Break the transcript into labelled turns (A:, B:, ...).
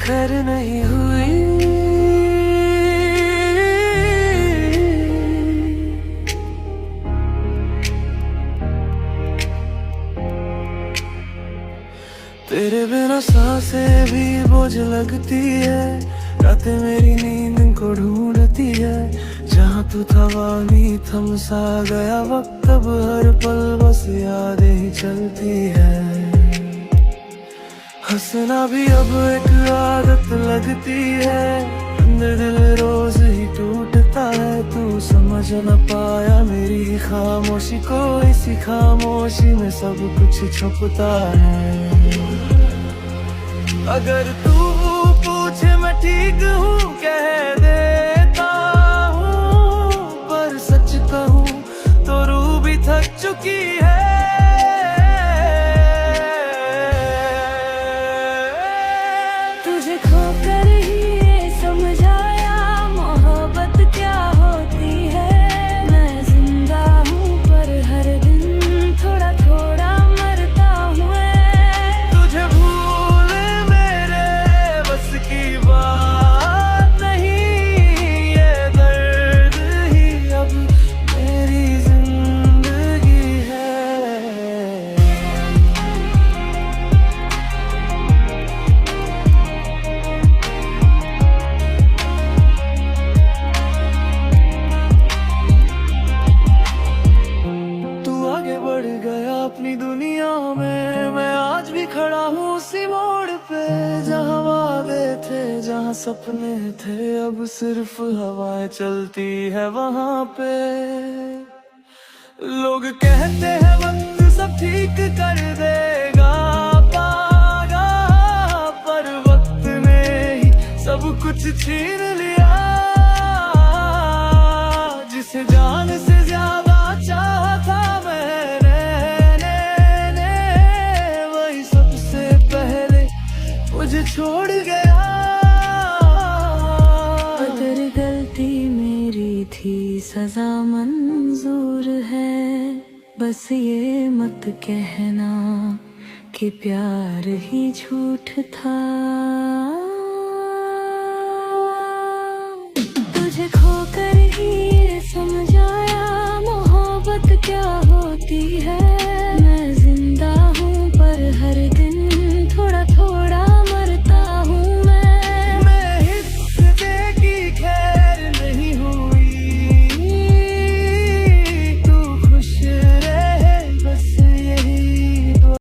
A: खैर नहीं हुई। तेरे बिना सांसें भी बोझ लगती है, रातें मेरी नींद को ढूंढती है। जहाँ तू था वहीं थम सा गया वक्त, अब हर पल बस यादें ही चलती है। हंसना भी अब एक आदत लगती है, अंदर दिल रोज ही टूटता है। तू समझ न पाया मेरी खामोशी को, इसी खामोशी में सब कुछ छुपता है। अगर तू पूछे मैं ठीक हूँ कह देता हूँ, पर सच कहूँ तो रूह भी थक चुकी है।
B: तुझे खोकर ही ये समझ आया मोहब्बत क्या होती है। मैं जिंदा हूँ पर हर दिन थोड़ा थोड़ा मरता हूँ।
A: तुझे भूल मेरे बस की बात नहीं, ये दर्द ही अब मेरी जिंदगी है। आगे बढ़ गया अपनी दुनिया में, मैं आज भी खड़ा हूँ उसी मोड़ पे। जहाँ वादे थे जहाँ सपने थे, अब सिर्फ हवाएं चलती है वहाँ पे। लोग कहते हैं वक्त सब ठीक कर देगा पागा, पर वक्त ने ही सब कुछ छीन लिया। जिसे जान से ज्यादा चाहा था मुझे छोड़ गया।
B: तेरी गलती मेरी थी, सजा मंजूर है। बस ये मत कहना कि प्यार ही झूठ था।